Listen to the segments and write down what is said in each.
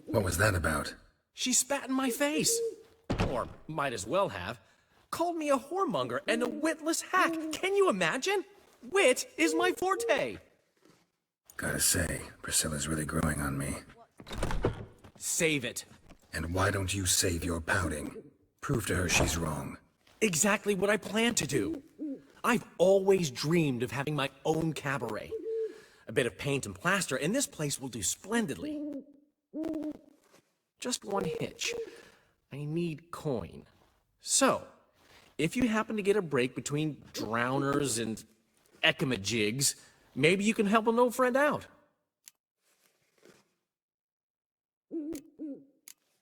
What was that about? She spat in my face. Or might as well have. Called me a whoremonger and a witless hack. Can you imagine? Wit is my forte. Gotta say, Priscilla's really growing on me. Save it. And why don't you save your pouting? Prove to her she's wrong. Exactly what I plan to do. I've always dreamed of having my own cabaret. A bit of paint and plaster, and this place will do splendidly. Just one hitch. I need coin. So, if you happen to get a break between drowners and ecamajigs, maybe you can help an old friend out.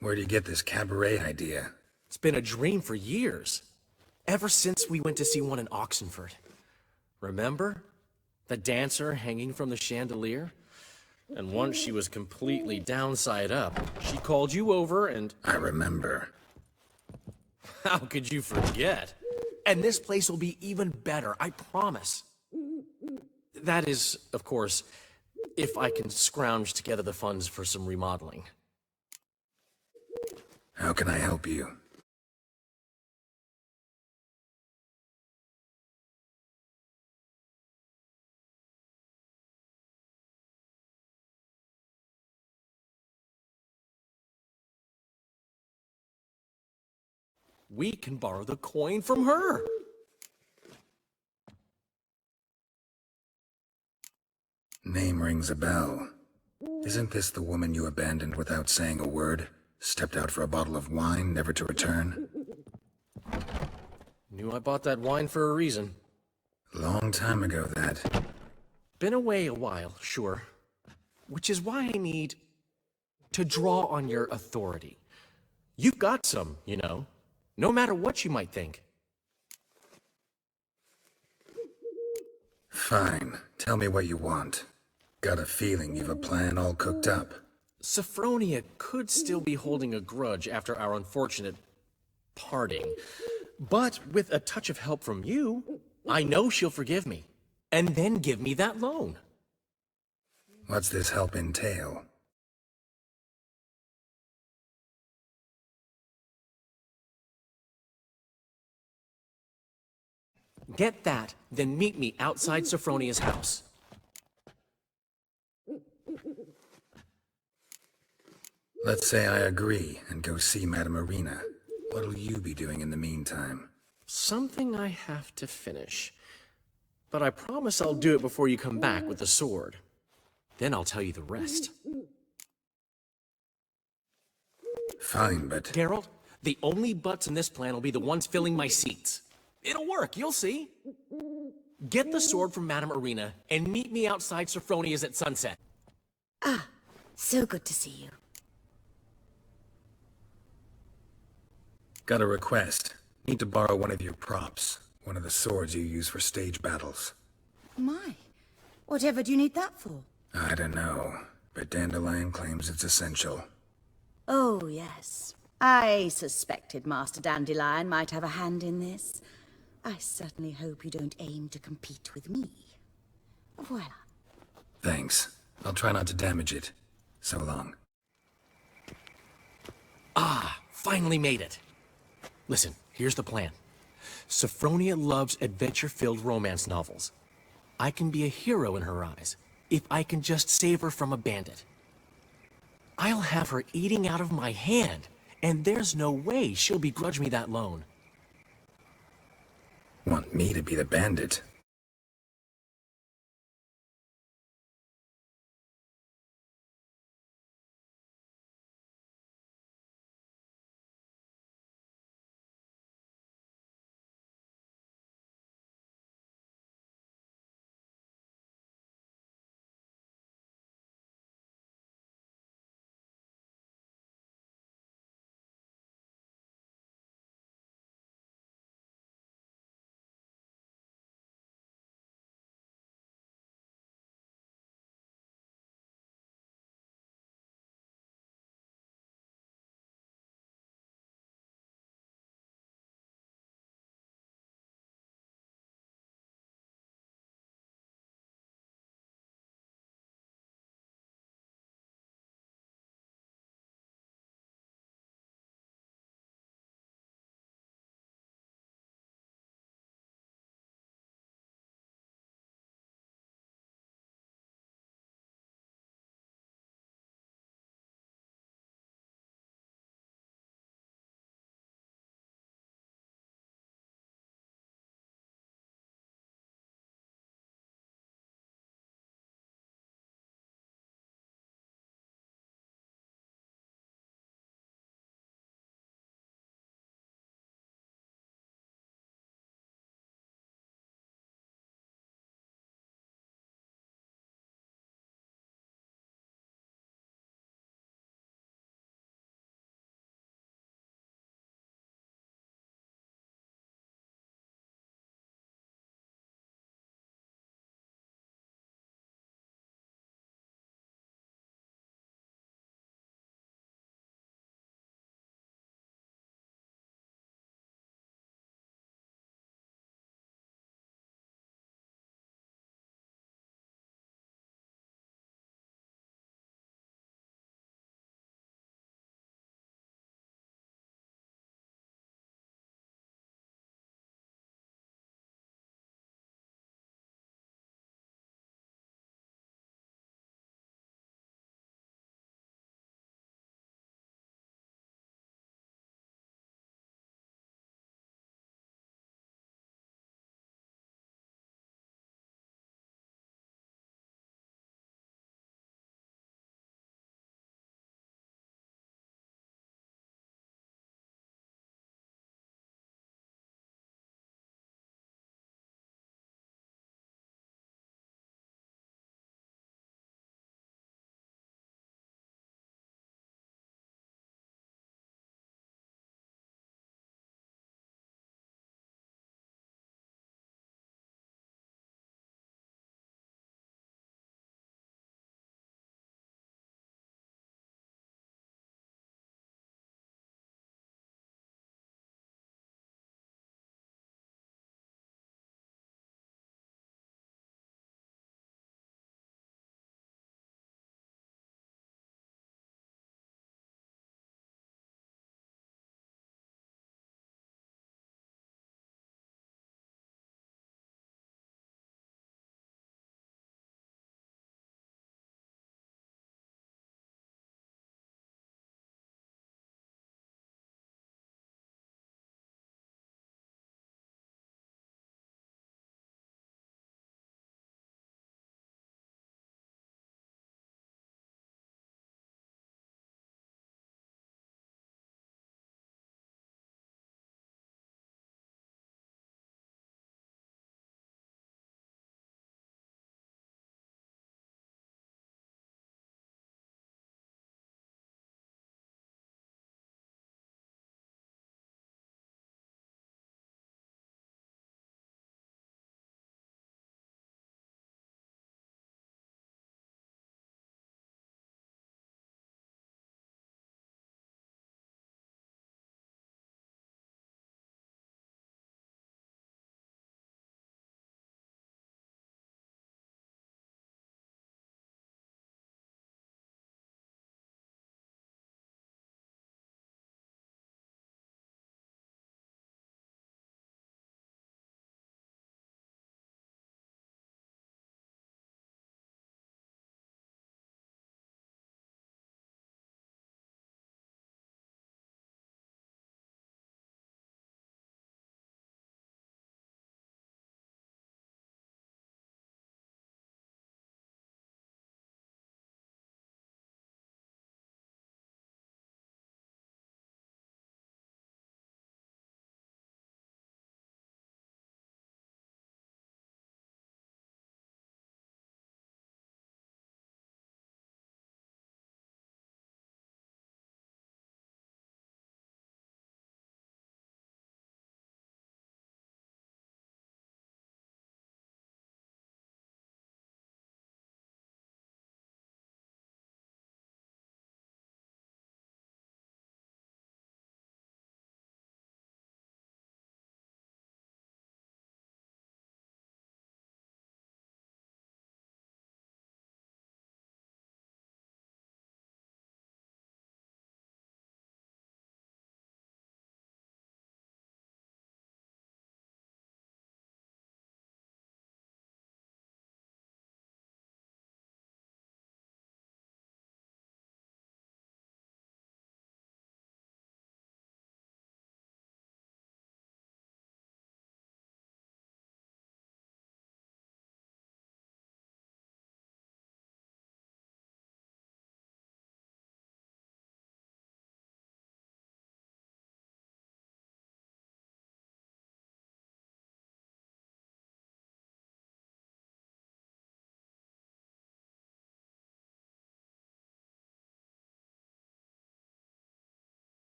Where do you get this cabaret idea? It's been a dream for years. Ever since we went to see one in Oxenford. Remember? The dancer hanging from the chandelier? And once she was completely downside up, she called you over and... I remember. How could you forget? And this place will be even better, I promise. That is, of course, if I can scrounge together the funds for some remodeling. How can I help you? We can borrow the coin from her. Name rings a bell. Isn't this the woman you abandoned without saying a word? Stepped out for a bottle of wine, never to return? Knew I bought that wine for a reason. Long time ago, that. Been away a while, sure. Which is why I need to draw on your authority. You've got some, you know. No matter what you might think. Fine. Tell me what you want. Got a feeling you've a plan all cooked up. Sophronia could still be holding a grudge after our unfortunate parting. But with a touch of help from you, I know she'll forgive me. And then give me that loan. What's this help entail? Get that, then meet me outside Sophronia's house. Let's say I agree and go see Madame Irina. What'll you be doing in the meantime? Something I have to finish. But I promise I'll do it before you come back with the sword. Then I'll tell you the rest. Fine, but... Geralt, the only butts in this plan will be the ones filling my seats. It'll work, you'll see. Get the sword from Madame Irina and meet me outside Sophronia's at sunset. Ah, so good to see you. Got a request. Need to borrow one of your props. One of the swords you use for stage battles. My, whatever do you need that for? I don't know, but Dandelion claims it's essential. Oh, yes. I suspected Master Dandelion might have a hand in this. I certainly hope you don't aim to compete with me. Voila. Thanks. I'll try not to damage it. So long. Finally made it. Listen, here's the plan. Sophronia loves adventure-filled romance novels. I can be a hero in her eyes, if I can just save her from a bandit. I'll have her eating out of my hand, and there's no way she'll begrudge me that loan. Want me to be the bandit?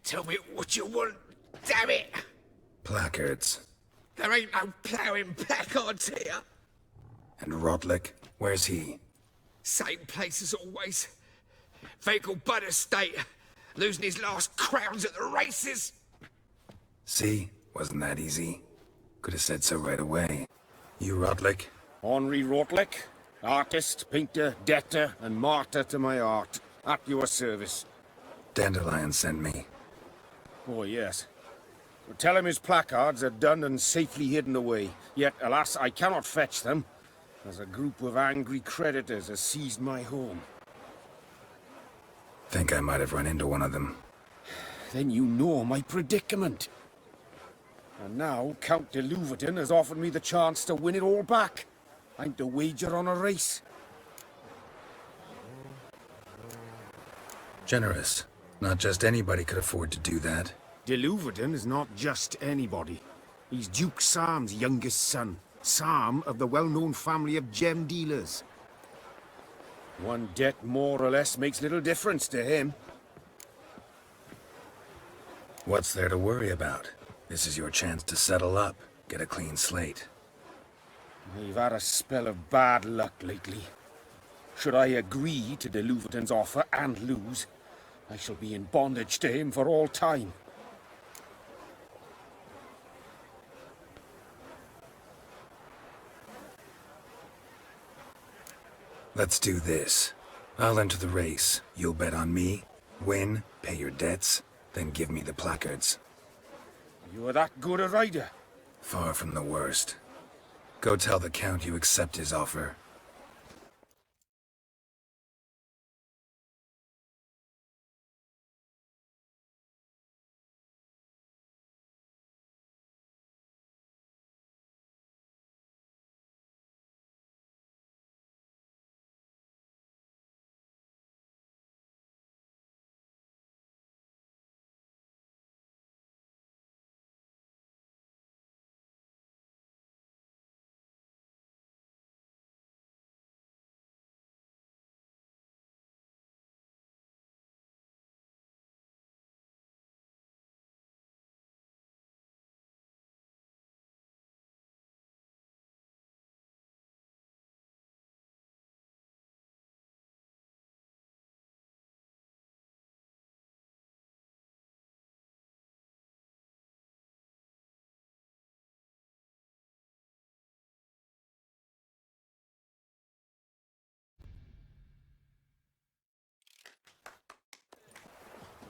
Tell me what you want, damn it! Placards. There ain't no ploughing placards here. And Rotlick, where's he? Same place as always. Vehicle Bud Estate. Losing his last crowns at the races. See? Wasn't that easy? Could have said so right away. You Rotlick? Henri Rotlick, artist, painter, debtor, and martyr to my art. At your service. Dandelion sent me. Oh, yes. Well, tell him his placards are done and safely hidden away. Yet, alas, I cannot fetch them, as a group of angry creditors has seized my home. Think I might have run into one of them. Then you know my predicament. And now, Count de Louverton has offered me the chance to win it all back. I'm to wager on a race. Generous. Not just anybody could afford to do that. De Louverton is not just anybody. He's Duke Sam's youngest son. Sam of the well-known family of gem dealers. One debt more or less makes little difference to him. What's there to worry about? This is your chance to settle up, get a clean slate. I've had a spell of bad luck lately. Should I agree to de Louverton's offer and lose, I shall be in bondage to him for all time. Let's do this. I'll enter the race. You'll bet on me, win, pay your debts, then give me the placards. You are that good a rider? Far from the worst. Go tell the Count you accept his offer.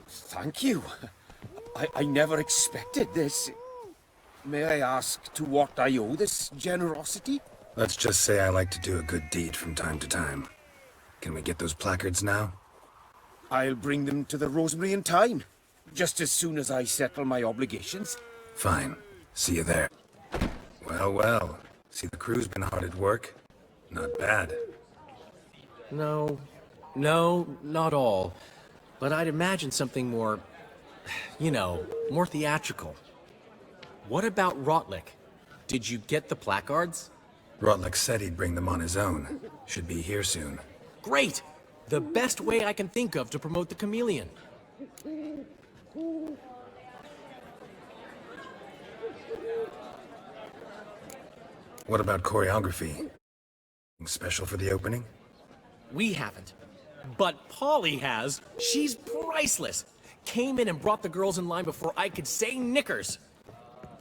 Thank you. I never expected this. May I ask to what I owe this generosity? Let's just say I like to do a good deed from time to time. Can we get those placards now? I'll bring them to the Rosemary in time, just as soon as I settle my obligations. Fine. See you there. Well, well. See, the crew's been hard at work. Not bad. No, not all. But I'd imagine something more, more theatrical. What about Rotlick? Did you get the placards? Rotlick said he'd bring them on his own. Should be here soon. Great! The best way I can think of to promote the Chameleon. What about choreography? Special for the opening? We haven't. But Polly has. She's priceless. Came in and brought the girls in line before I could say knickers.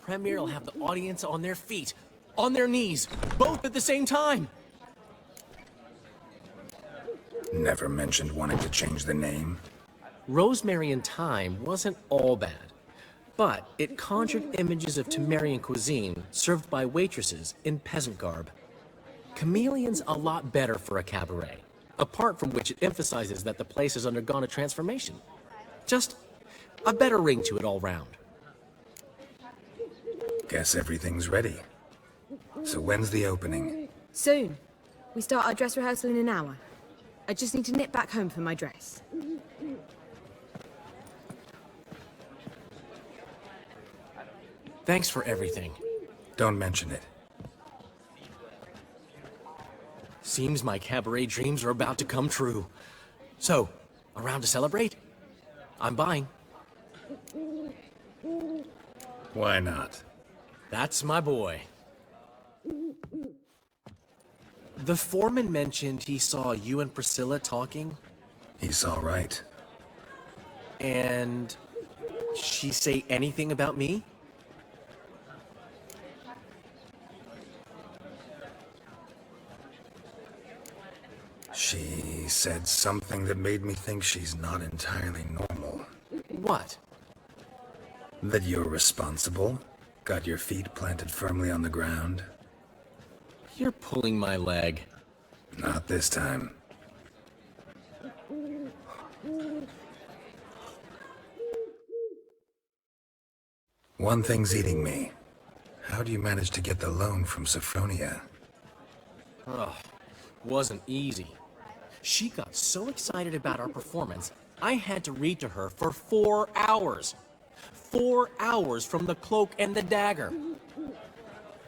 Premiere will have the audience on their feet, on their knees, both at the same time. Never mentioned wanting to change the name. Rosemary in Time wasn't all bad, but it conjured images of Temerian cuisine served by waitresses in peasant garb. Chameleon's a lot better for a cabaret, apart from which it emphasizes that the place has undergone a transformation. Just a better ring to it all round. Guess everything's ready. So when's the opening? Soon. We start our dress rehearsal in an hour. I just need to nip back home for my dress. Thanks for everything. Don't mention it. Seems my cabaret dreams are about to come true. So, around to celebrate? I'm buying. Why not? That's my boy. The foreman mentioned he saw you and Priscilla talking, He's all right. and she say anything about me? She said something that made me think she's not entirely normal. What? That you're responsible, got your feet planted firmly on the ground. You're pulling my leg. Not this time. One thing's eating me. How do you manage to get the loan from Sophronia? Wasn't easy. She got so excited about our performance, I had to read to her for 4 hours. 4 hours from the Cloak and the Dagger.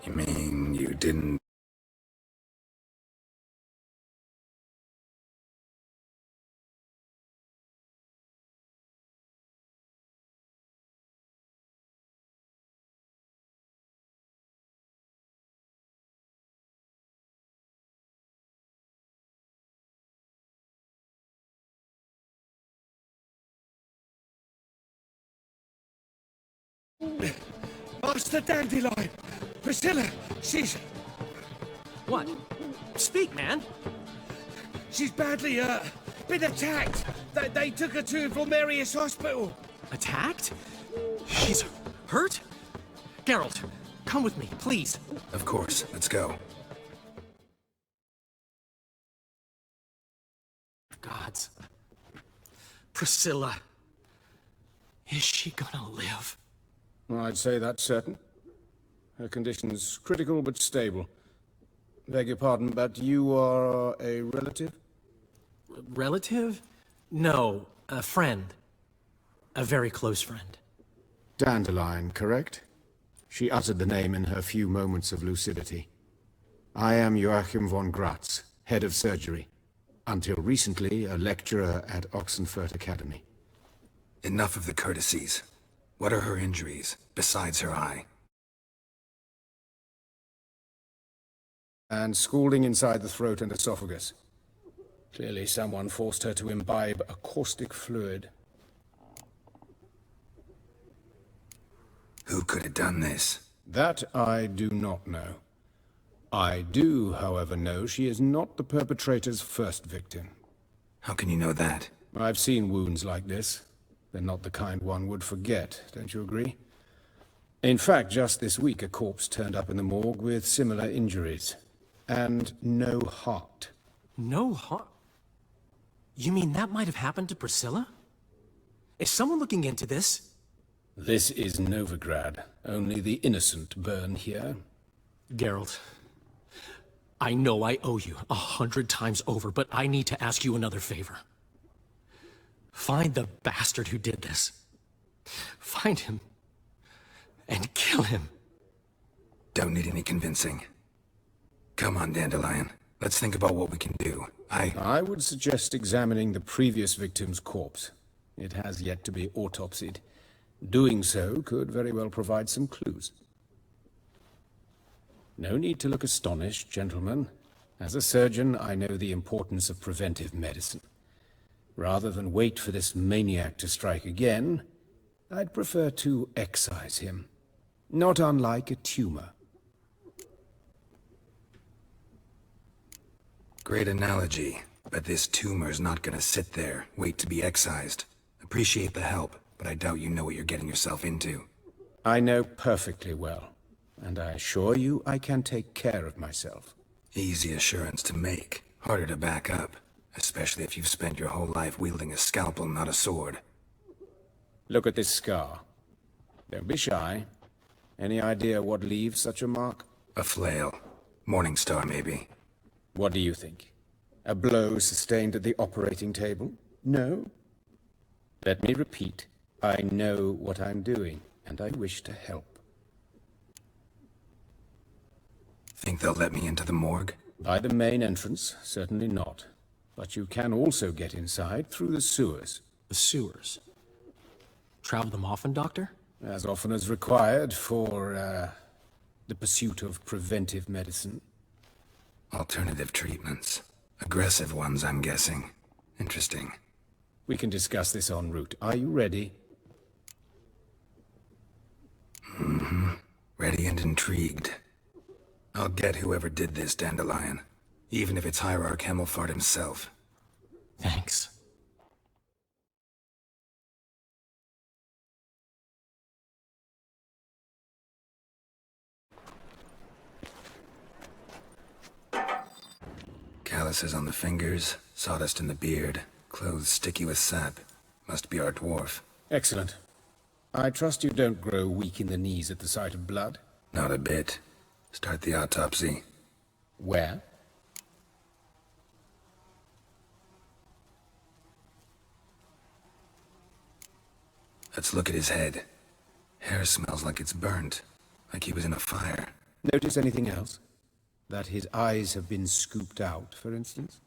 You mean you didn't... Master Dandelion! Priscilla, she's What? Speak, man. badly, been attacked. They took her to Vulmerius Hospital. Attacked? She's hurt? Geralt, come with me, please. Of course, let's go. Gods. Priscilla. Is she gonna live? I'd say that's certain. Her condition's critical but stable. Beg your pardon, but you are a relative? Relative? No, a friend. A very close friend. Dandelion, correct? She uttered the name in her few moments of lucidity. I am Joachim von Gratz, head of surgery. Until recently, a lecturer at Oxenfurt Academy. Enough of the courtesies. What are her injuries, besides her eye? And scalding inside the throat and esophagus. Clearly someone forced her to imbibe a caustic fluid. Who could have done this? That I do not know. I do, however, know she is not the perpetrator's first victim. How can you know that? I've seen wounds like this. They're not the kind one would forget, don't you agree? In fact, just this week a corpse turned up in the morgue with similar injuries. And no heart. No heart? You mean that might have happened to Priscilla? Is someone looking into this? This is Novigrad. Only the innocent burn here. Geralt, I know I owe you 100 times over, but I need to ask you another favor. Find the bastard who did this. Find him and kill him. Don't need any convincing. Come on, Dandelion. Let's think about what we can do. I would suggest examining the previous victim's corpse. It has yet to be autopsied. Doing so could very well provide some clues. No need to look astonished, gentlemen. As a surgeon, I know the importance of preventive medicine. Rather than wait for this maniac to strike again, I'd prefer to excise him. Not unlike a tumor. Great analogy, but this tumor's not gonna sit there, wait to be excised. Appreciate the help, but I doubt you know what you're getting yourself into. I know perfectly well, and I assure you I can take care of myself. Easy assurance to make, harder to back up, especially if you've spent your whole life wielding a scalpel, not a sword. Look at this scar. Don't be shy. Any idea what leaves such a mark? A flail. Morning Star, maybe. What do you think? A blow sustained at the operating table? No? Let me repeat. I know what I'm doing, and I wish to help. Think they'll let me into the morgue? By the main entrance, certainly not. But you can also get inside through the sewers. The sewers. Travel them often, Doctor? As often as required for, the pursuit of preventive medicine. Alternative treatments. Aggressive ones, I'm guessing. Interesting. We can discuss this en route. Are you ready? Ready and intrigued. I'll get whoever did this, Dandelion. Even if it's Hierarch Hemelfart himself. Thanks. Calluses on the fingers, sawdust in the beard, clothes sticky with sap. Must be our dwarf. Excellent. I trust you don't grow weak in the knees at the sight of blood. Not a bit. Start the autopsy. Where? Let's look at his head. Hair smells like it's burnt. Like he was in a fire. Notice anything else? That his eyes have been scooped out, for instance?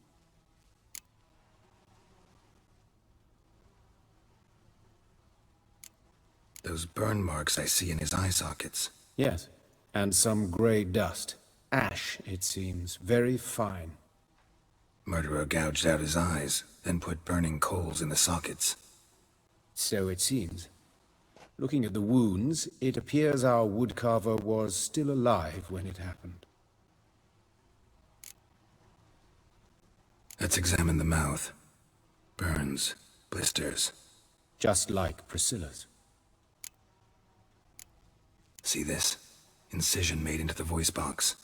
Those burn marks I see in his eye sockets. Yes. And some grey dust. Ash, it seems. Very fine. Murderer gouged out his eyes, then put burning coals in the sockets. So it seems. Looking at the wounds, it appears our woodcarver was still alive when it happened. Let's examine the mouth. Burns, blisters. Just like Priscilla's. See this? Incision made into the voice box.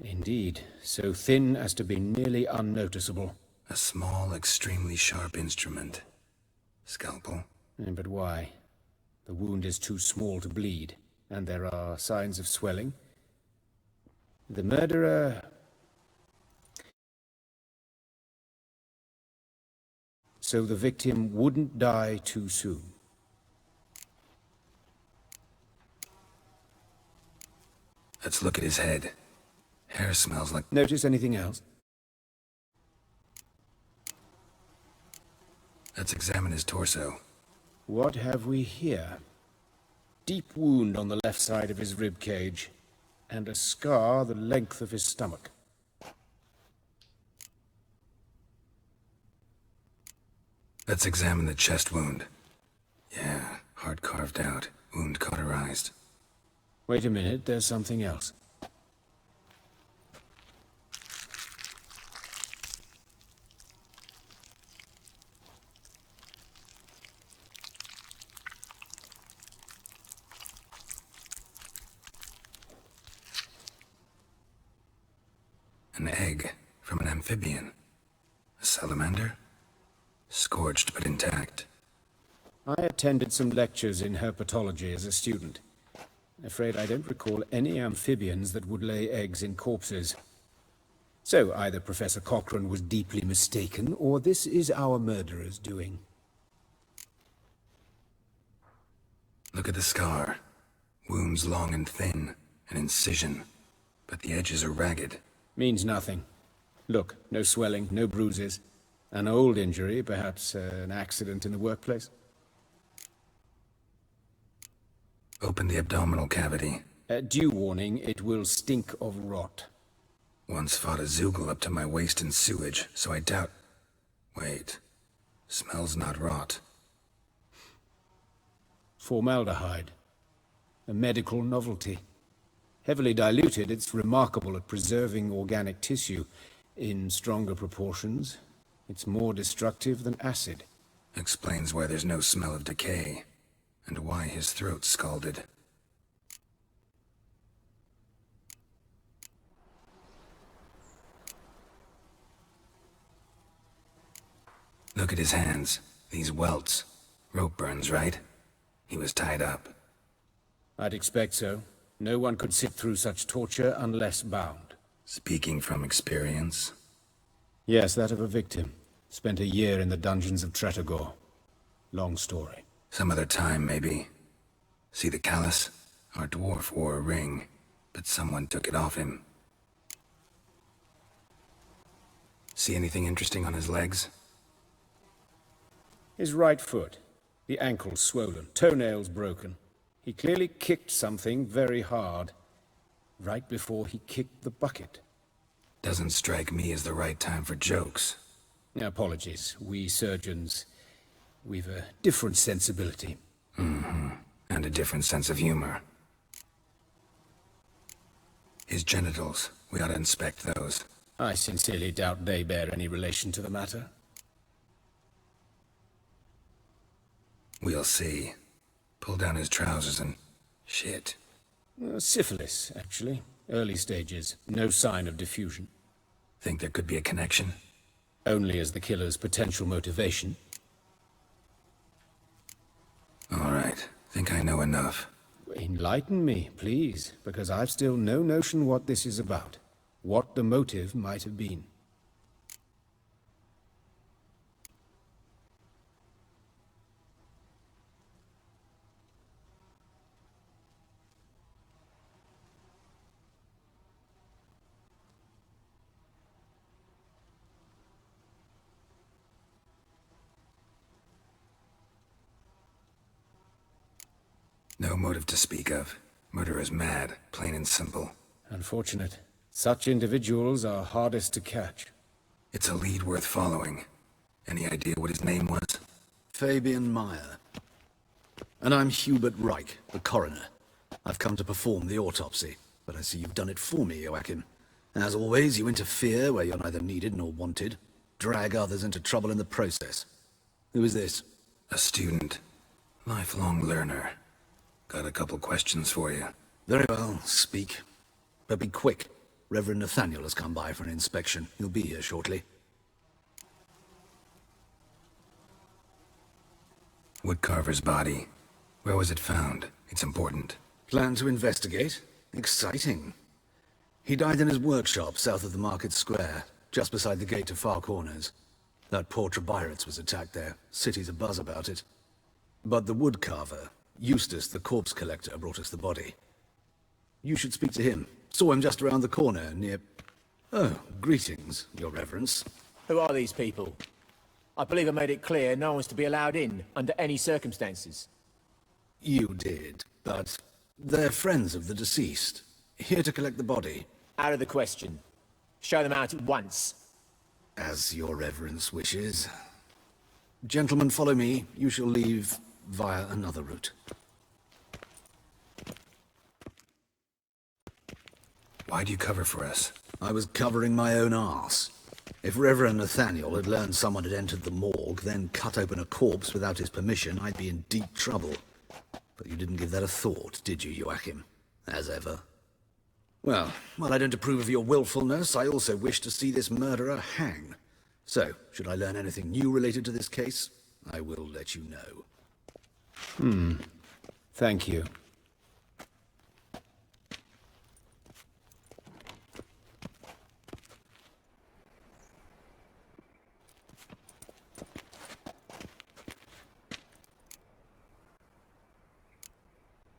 Indeed, so thin as to be nearly unnoticeable. A small, extremely sharp instrument. Scalpel. But why? The wound is too small to bleed, and there are signs of swelling. The murderer... So the victim wouldn't die too soon. Let's look at his head. Hair smells like... Notice anything else? Let's examine his torso. What have we here? Deep wound on the left side of his rib cage, and a scar the length of his stomach. Let's examine the chest wound. Yeah, heart carved out, wound cauterized. Wait a minute, there's something else. An egg from an amphibian. A salamander? Scorched but intact. I attended some lectures in herpetology as a student. Afraid I don't recall any amphibians that would lay eggs in corpses. So either Professor Cochrane was deeply mistaken, or this is our murderer's doing. Look at the scar. Wounds long and thin, an incision. But the edges are ragged. Means nothing. Look, no swelling, no bruises. An old injury, perhaps an accident in the workplace. Open the abdominal cavity. Due warning, it will stink of rot. Once fought a Zoogle up to my waist in sewage, so I doubt... Wait. Smells not rot. Formaldehyde. A medical novelty. Heavily diluted, it's remarkable at preserving organic tissue. In stronger proportions, it's more destructive than acid. Explains why there's no smell of decay, and why his throat's scalded. Look at his hands. These welts. Rope burns, right? He was tied up. I'd expect so. No one could sit through such torture unless bound. Speaking from experience. Yes, that of a victim. Spent a year in the dungeons of Tretogor. Long story. Some other time, maybe. See the callus? Our dwarf wore a ring, but someone took it off him. See anything interesting on his legs? His right foot. The ankle's swollen, toenails broken. He clearly kicked something very hard, right before he kicked the bucket. Doesn't strike me as the right time for jokes. Apologies. We surgeons, we've a different sensibility. And a different sense of humor. His genitals, we ought to inspect those. I sincerely doubt they bear any relation to the matter. We'll see. Pull down his trousers and... shit. Syphilis, actually. Early stages. No sign of diffusion. Think there could be a connection? Only as the killer's potential motivation. All right. Think I know enough. Enlighten me, please, because I've still no notion what this is about. What the motive might have been. No motive to speak of. Murderer's mad, plain and simple. Unfortunate. Such individuals are hardest to catch. It's a lead worth following. Any idea what his name was? Fabian Meyer. And I'm Hubert Reich, the coroner. I've come to perform the autopsy, but I see you've done it for me, Joachim. As always, you interfere where you're neither needed nor wanted. Drag others into trouble in the process. Who is this? A student. Lifelong learner. Got a couple questions for you. Very well, speak. But be quick. Reverend Nathaniel has come by for an inspection. He'll be here shortly. Woodcarver's body. Where was it found? It's important. Plan to investigate? Exciting. He died in his workshop south of the market square, just beside the gate to Far Corners. That poor Trebiritz was attacked there. City's abuzz about it. But the woodcarver, Eustace, the corpse collector, brought us the body. You should speak to him. Saw him just around the corner, near... Oh, greetings, your reverence. Who are these people? I believe I made it clear no one's to be allowed in, under any circumstances. You did, but they're friends of the deceased. Here to collect the body. Out of the question. Show them out at once. As your reverence wishes. Gentlemen, follow me. You shall leave via another route. Why'd you cover for us? I was covering my own arse. If Reverend Nathaniel had learned someone had entered the morgue, then cut open a corpse without his permission, I'd be in deep trouble. But you didn't give that a thought, did you, Joachim? As ever. Well, while I don't approve of your willfulness, I also wish to see this murderer hang. So, should I learn anything new related to this case, I will let you know. Thank you.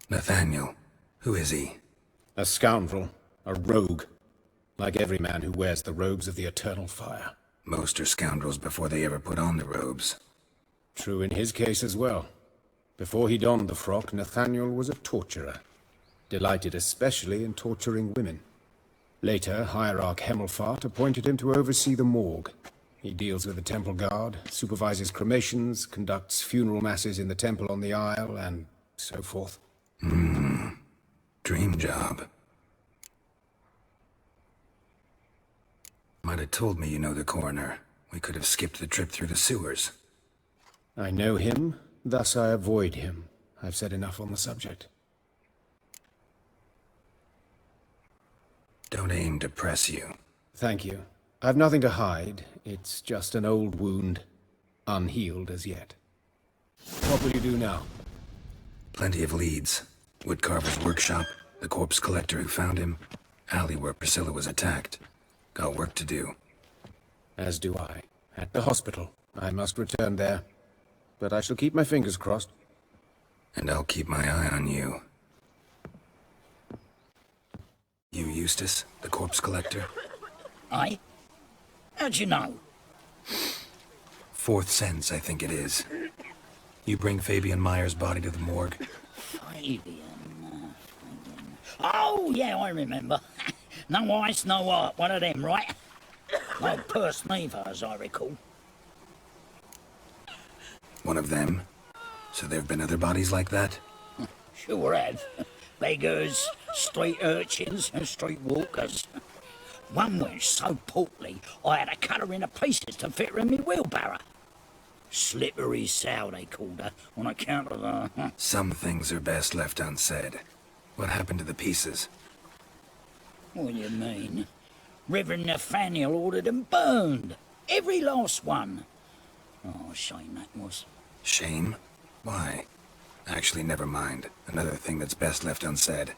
Nathaniel. Who is he? A scoundrel. A rogue. Like every man who wears the robes of the eternal fire. Most are scoundrels before they ever put on the robes. True in his case as well. Before he donned the frock, Nathaniel was a torturer. Delighted especially in torturing women. Later, Hierarch Hemmelfart appointed him to oversee the morgue. He deals with the temple guard, supervises cremations, conducts funeral masses in the temple on the Isle, and so forth. Dream job. Might have told me you know the coroner. We could have skipped the trip through the sewers. I know him, thus I avoid him. I've said enough on the subject. Don't aim to press you. Thank you. I've nothing to hide. It's just an old wound, unhealed as yet. What will you do now? Plenty of leads. Woodcarver's workshop, the corpse collector who found him, alley where Priscilla was attacked. Got work to do. As do I. At the hospital. I must return there. But I shall keep my fingers crossed. And I'll keep my eye on you. You, Eustace, the corpse collector? Aye? How'd you know? Fourth sense, I think it is. You bring Fabian Meyer's body to the morgue? Fabian. Oh, yeah, I remember. No ice, no art. One of them, right? No purse neither, as I recall. One of them? So there have been other bodies like that? Sure have. Beggars, street urchins, and street walkers. One went so portly, I had to cut her into pieces to fit her in me wheelbarrow. Slippery sow, they called her, on account of her. Some things are best left unsaid. What happened to the pieces? What do you mean? Reverend Nathaniel ordered them burned. Every last one. Oh, shame that was. Shame? Why? Actually, never mind. Another thing that's best left unsaid.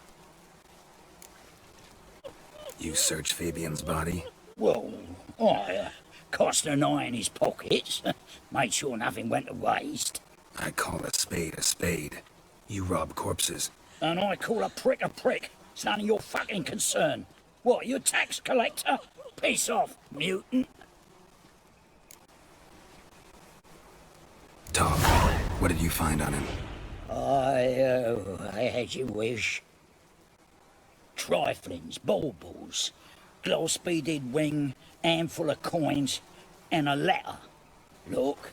You searched Fabian's body? Well, I cast an eye in his pockets. Made sure nothing went to waste. I call a spade a spade. You rob corpses. And I call a prick a prick. It's none of your fucking concern. What, you a tax collector? Piss off, mutant. Talk. What did you find on him? I had you wish. Triflings, baubles, gloss-beaded ring, handful of coins, and a letter. Look,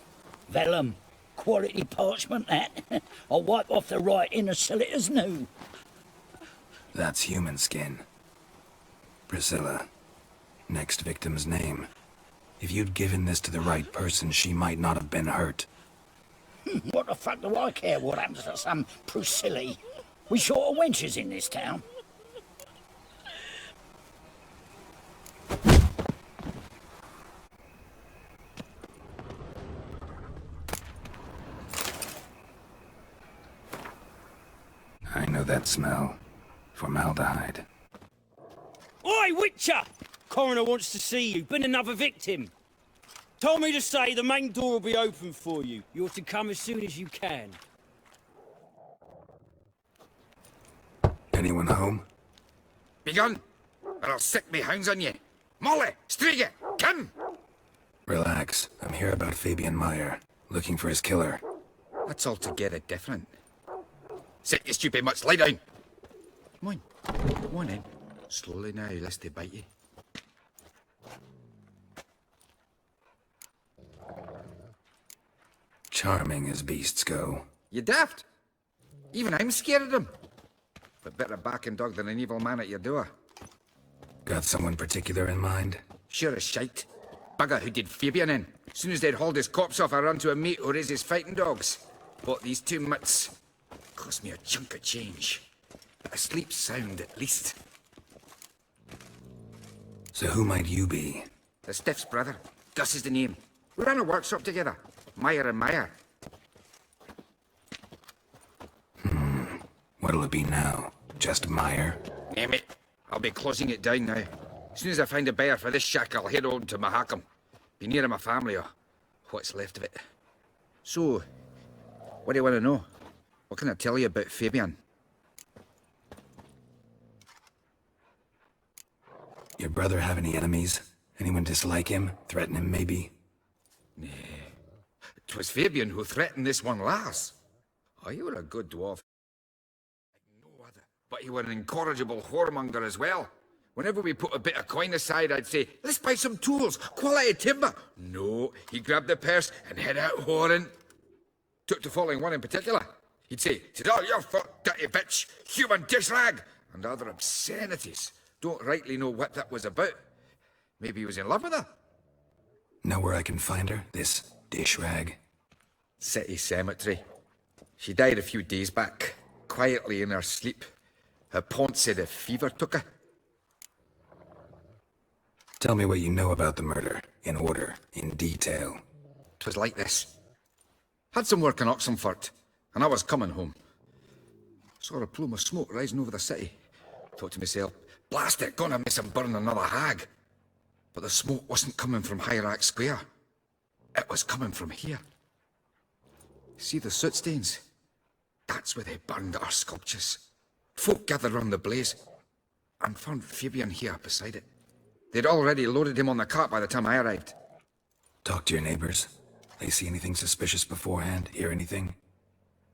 vellum, quality parchment that. I'll wipe off the writing and sell it as new. That's human skin. Priscilla. Next victim's name. If you'd given this to the right person, she might not have been hurt. What the fuck do I care what happens to some Priscilla? We short of wenches in this town. I know that smell. Formaldehyde. Oi, Witcher! Coroner wants to see you. Been another victim. Told me to say the main door will be open for you. You're to come as soon as you can. Anyone home? Begone, or I'll sick me hounds on you. Molly, Striga, come! Relax. I'm here about Fabian Meyer. Looking for his killer. That's altogether different. Sit, you stupid mutts, lie down. Come on in. Slowly now, lest they bite you. Charming as beasts go. You daft? Even I'm scared of them. But better a barking dog than an evil man at your door. Got someone particular in mind? Sure as shite. Bugger who did Fabian in. Soon as they'd hauled his corpse off, I run to a mate who raised his fighting dogs. Bought these two mutts. Cost me a chunk of change. But I sleep sound at least. So who might you be? The Stiff's brother. Gus is the name. We ran a workshop together. Meyer and Meyer. What'll it be now? Just Meyer? Name it. I'll be closing it down now. As soon as I find a buyer for this shack, I'll head on to Mahakam. Be near my family, or what's left of it. So, what do you want to know? What can I tell you about Fabian? Your brother have any enemies? Anyone dislike him? Threaten him, maybe? Nay. 'Twas Fabian who threatened this one last. Oh, you were a good dwarf. Like no other. But you were an incorrigible whoremonger as well. Whenever we put a bit of coin aside, I'd say, let's buy some tools, quality timber. No, he grabbed the purse and head out whoring. Took to following one in particular. He'd say, "'Tis all your fault, dirty bitch, human dish rag," and other obscenities. Don't rightly know what that was about. Maybe he was in love with her. Know where I can find her? This dish rag? City cemetery. She died a few days back, quietly in her sleep. Her pont said a fever took her. Tell me what you know about the murder, in order, in detail. 'Twas like this. Had some work in Oxenfurt, and I was coming home. Saw a plume of smoke rising over the city. Thought to myself, blast it, gonna miss him burn another hag. But the smoke wasn't coming from Hierarch Square. It was coming from here. See the soot stains? That's where they burned our sculptures. Folk gathered round the blaze, and found Fabian here beside it. They'd already loaded him on the cart by the time I arrived. Talk to your neighbors. They see anything suspicious beforehand? Hear anything?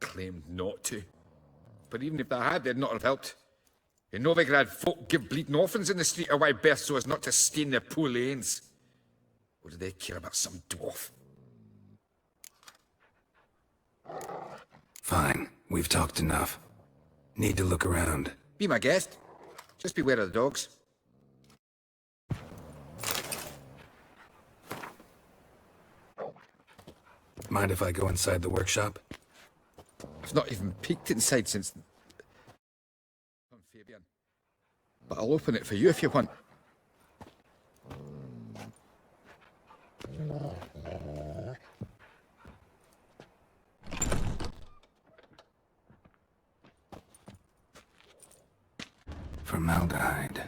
claimed not to. But even if they had, they'd not have helped. In Novigrad, folk give bleeding orphans in the street a wide berth so as not to stain their poor lanes. What do they care about some dwarf? Fine, we've talked enough. Need to look around. Be my guest. Just beware of the dogs. Mind if I go inside the workshop? I've not even peeked inside since... Fabian. But I'll open it for you if you want. Formaldehyde.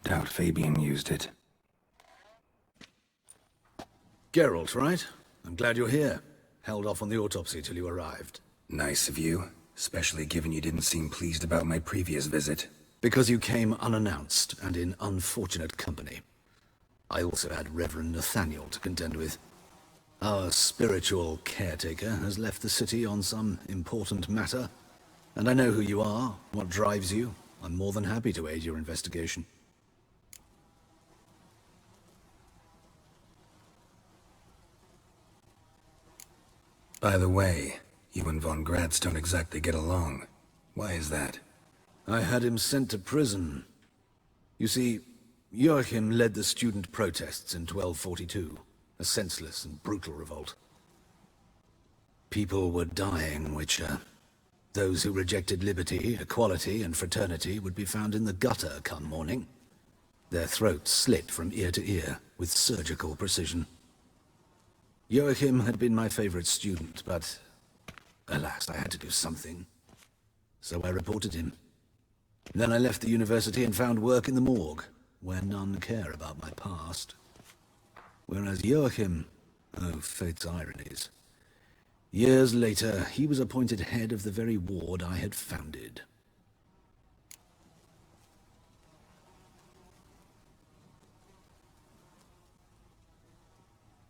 Doubt Fabian used it. Geralt, right? I'm glad you're here. Held off on the autopsy till you arrived. Nice of you, especially given you didn't seem pleased about my previous visit. Because you came unannounced and in unfortunate company. I also had Reverend Nathaniel to contend with. Our spiritual caretaker has left the city on some important matter, and I know who you are, what drives you. I'm more than happy to aid your investigation. By the way, you and von Gratz don't exactly get along. Why is that? I had him sent to prison. You see, Joachim led the student protests in 1242, a senseless and brutal revolt. People were dying, Witcher. Those who rejected liberty, equality, and fraternity would be found in the gutter come morning. Their throats slit from ear to ear, with surgical precision. Joachim had been my favorite student, but alas, I had to do something. So I reported him. Then I left the university and found work in the morgue, where none care about my past. Whereas Joachim, oh, fate's ironies. Years later, he was appointed head of the very ward I had founded.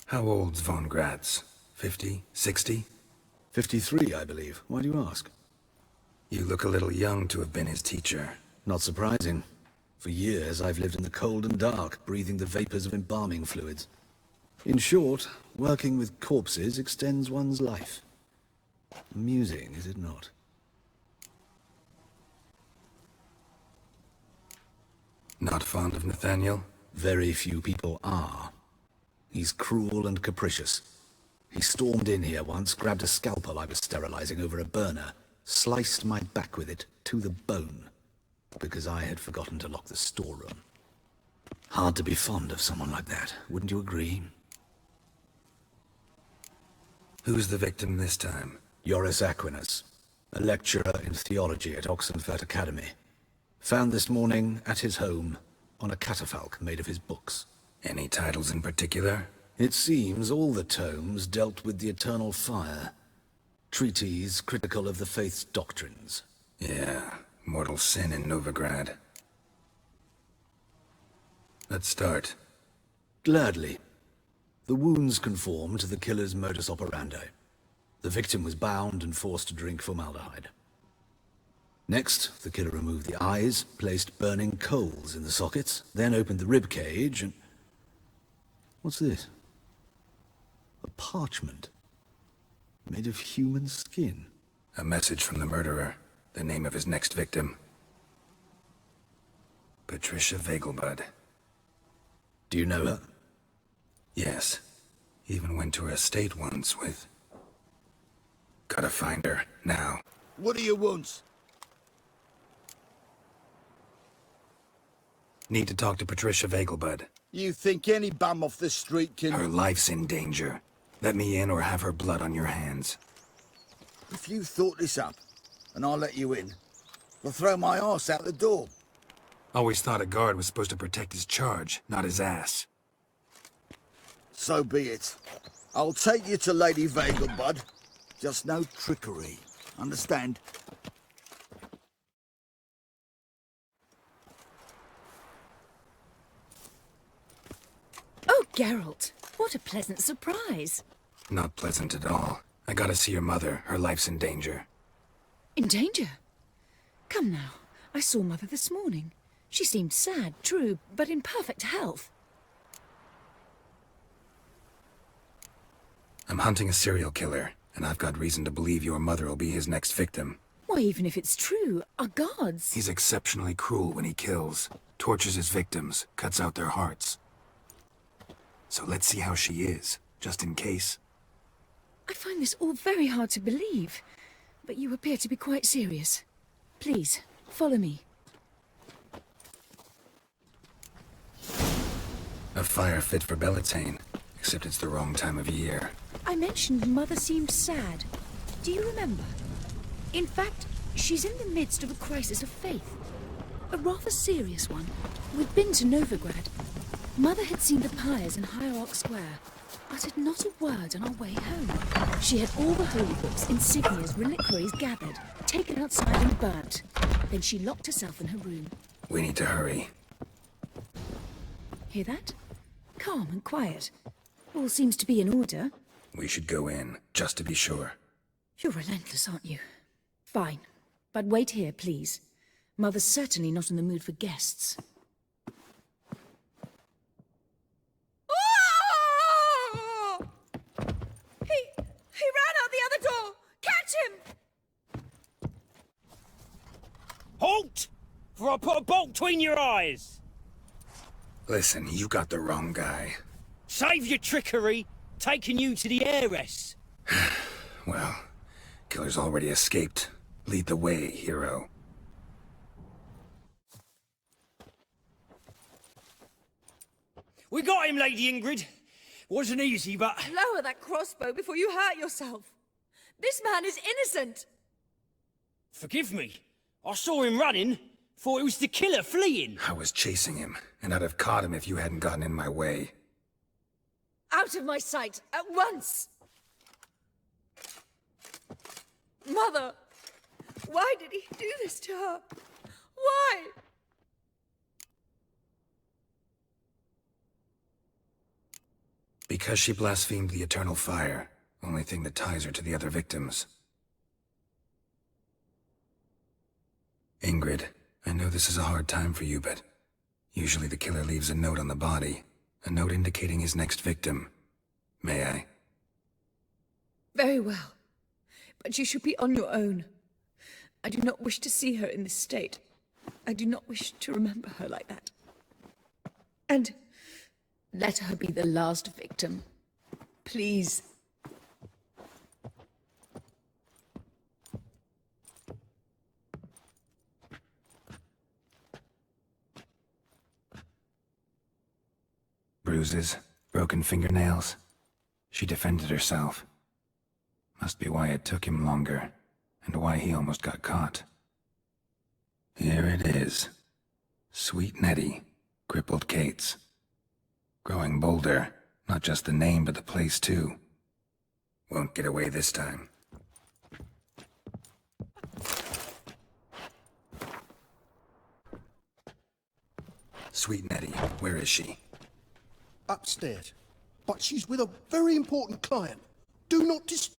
How old's von Gratz? 50? 60? 53, I believe. Why do you ask? You look a little young to have been his teacher. Not surprising. For years, I've lived in the cold and dark, breathing the vapors of embalming fluids. In short, working with corpses extends one's life. Amusing, is it not? Not fond of Nathaniel? Very few people are. He's cruel and capricious. He stormed in here once, grabbed a scalpel I was sterilizing over a burner, sliced my back with it to the bone, because I had forgotten to lock the storeroom. Hard to be fond of someone like that, wouldn't you agree? Who's the victim this time? Joris Aquinas, a lecturer in theology at Oxenfurt Academy. Found this morning at his home on a catafalque made of his books. Any titles in particular? It seems all the tomes dealt with the eternal fire. Treatises critical of the faith's doctrines. Yeah, mortal sin in Novigrad. Let's start. Gladly. The wounds conform to the killer's modus operandi. The victim was bound and forced to drink formaldehyde. Next, the killer removed the eyes, placed burning coals in the sockets, then opened the rib cage and... What's this? A parchment. Made of human skin. A message from the murderer. The name of his next victim. Patricia Vegelbud. Do you know her? Yes. Even went to her estate once with... Gotta find her, now. What do you want? Need to talk to Patricia Vegelbud. You think any bum off the street can... Her life's in danger. Let me in or have her blood on your hands. If you thought this up, and I'll let you in, I'll throw my arse out the door. Always thought a guard was supposed to protect his charge, not his ass. So be it. I'll take you to Lady Vegelbud. Just no trickery. Understand? Oh, Geralt, what a pleasant surprise. Not pleasant at all. I gotta see your mother. Her life's in danger. In danger? Come now. I saw Mother this morning. She seemed sad, true, but in perfect health. I'm hunting a serial killer, and I've got reason to believe your mother will be his next victim. Why, even if it's true, our gods... He's exceptionally cruel when he kills, tortures his victims, cuts out their hearts. So let's see how she is, just in case. I find this all very hard to believe, but you appear to be quite serious. Please, follow me. A fire fit for Bellatane, except it's the wrong time of year. I mentioned Mother seemed sad. Do you remember? In fact, she's in the midst of a crisis of faith. A rather serious one. We'd been to Novigrad. Mother had seen the pyres in Hierarch Square, uttered not a word on our way home. She had all the holy books, insignias, reliquaries gathered, taken outside and burnt. Then she locked herself in her room. We need to hurry. Hear that? Calm and quiet. All seems to be in order. We should go in, just to be sure. You're relentless, aren't you? Fine. But wait here, please. Mother's certainly not in the mood for guests. Oh! He ran out the other door! Catch him! Halt! For I'll put a bolt between your eyes! Listen, you got the wrong guy. Save your trickery, taking you to the heiress. Well, killer's already escaped. Lead the way, hero. We got him, Lady Ingrid. Wasn't easy, but... Lower that crossbow before you hurt yourself. This man is innocent. Forgive me. I saw him running. Thought it was the killer fleeing. I was chasing him, and I'd have caught him if you hadn't gotten in my way. Out of my sight, at once! Mother! Why did he do this to her? Why? Because she blasphemed the eternal fire. Only thing that ties her to the other victims. Ingrid, I know this is a hard time for you, but usually the killer leaves a note on the body. A note indicating his next victim. May I? Very well. But you should be on your own. I do not wish to see her in this state. I do not wish to remember her like that. And let her be the last victim. Please. Bruises, broken fingernails. She defended herself. Must be why it took him longer, and why he almost got caught. Here it is. Sweet Nettie, crippled Kate's. Growing bolder, not just the name but the place too. Won't get away this time. Sweet Nettie, where is she? Upstairs. But she's with a very important client. Do not disturb.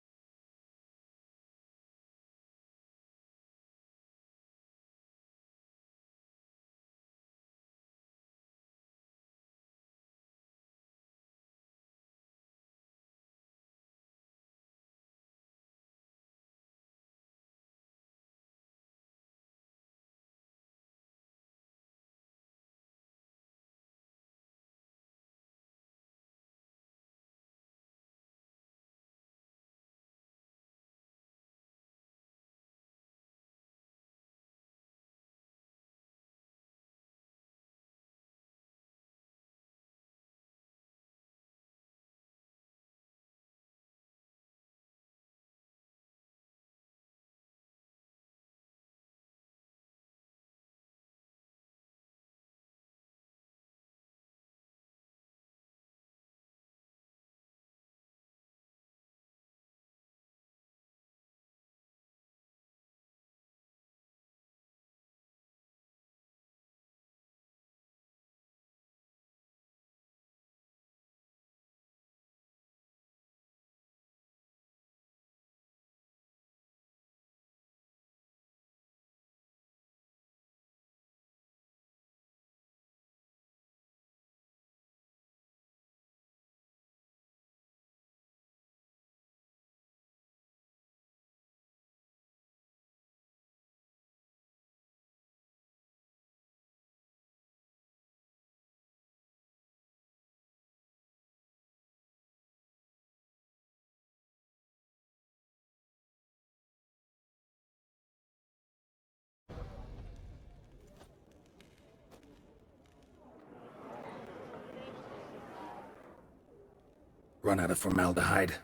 Run out of formaldehyde.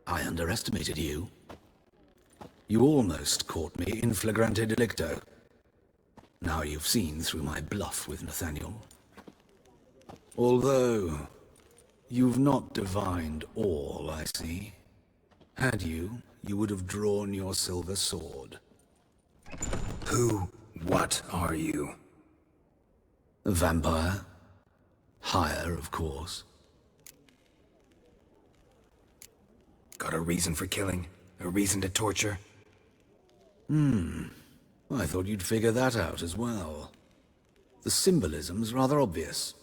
I underestimated you. You almost caught me in flagrante delicto. Now you've seen through my bluff with Nathaniel. Although, you've not divined all, I see. Had you, you would have drawn your silver sword. What are you? A vampire. Higher, of course. Got a reason for killing? A reason to torture? I thought you'd figure that out as well. The symbolism's rather obvious.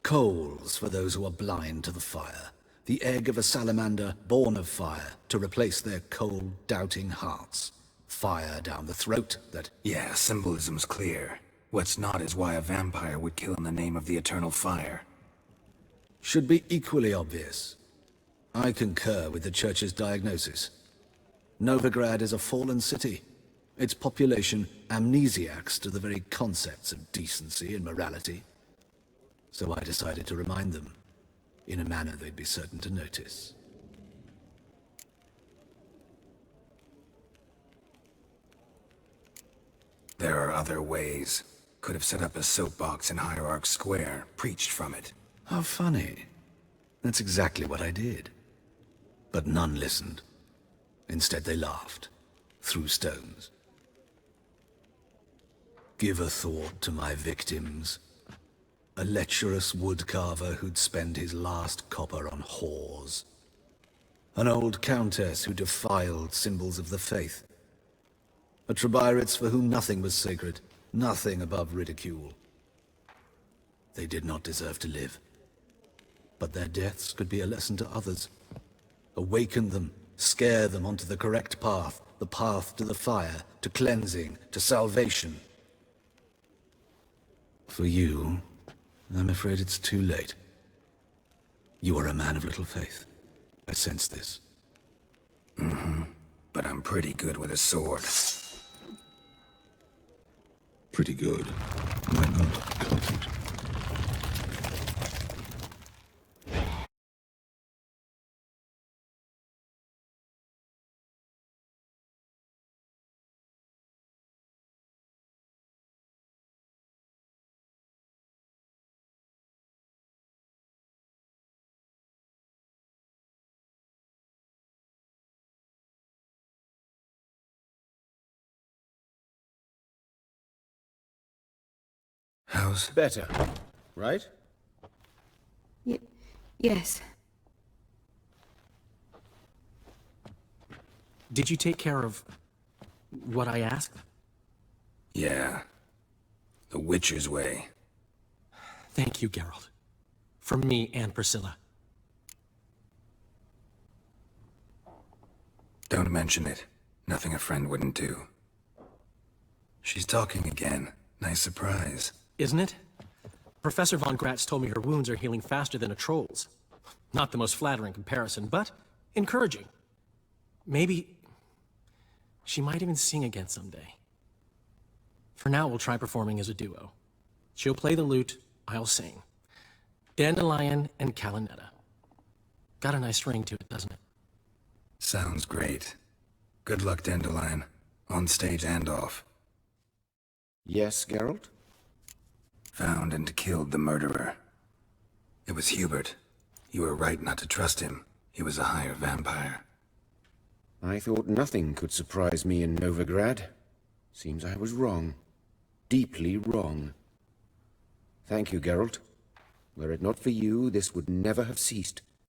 Coals for those who are blind to the fire. The egg of a salamander born of fire to replace their cold, doubting hearts. Fire down the throat that... Yeah, symbolism's clear. What's not is why a vampire would kill in the name of the eternal fire. Should be equally obvious. I concur with the Church's diagnosis. Novigrad is a fallen city. Its population amnesiacs to the very concepts of decency and morality. So I decided to remind them, in a manner they'd be certain to notice. There are other ways. Could have set up a soapbox in Hierarch Square, preached from it. How funny. That's exactly what I did. But none listened. Instead they laughed, threw stones. Give a thought to my victims. A lecherous woodcarver who'd spend his last copper on whores. An old countess who defiled symbols of the faith. A Trebirates for whom nothing was sacred, nothing above ridicule. They did not deserve to live. But their deaths could be a lesson to others. Awaken them, scare them onto the correct path, the path to the fire, to cleansing, to salvation. For you, I'm afraid it's too late. You are a man of little faith. I sense this. But I'm pretty good with a sword. Pretty good. Why not? Conflict. How's... Better, right? Yes. Did you take care of what I asked? Yeah. The Witcher's way. Thank you, Geralt. From me and Priscilla. Don't mention it. Nothing a friend wouldn't do. She's talking again. Nice surprise. Isn't it? Professor von Gratz told me her wounds are healing faster than a troll's. Not the most flattering comparison, but encouraging. Maybe she might even sing again someday. For now, we'll try performing as a duo. She'll play the lute, I'll sing. Dandelion and Calinetta. Got a nice ring to it, doesn't it? Sounds great. Good luck, Dandelion. On stage and off. Yes, Geralt? Found and killed the murderer. It was Hubert. You were right not to trust him. He was a higher vampire. I thought nothing could surprise me in Novigrad. Seems I was wrong. Deeply wrong. Thank you, Geralt. Were it not for you, this would never have ceased.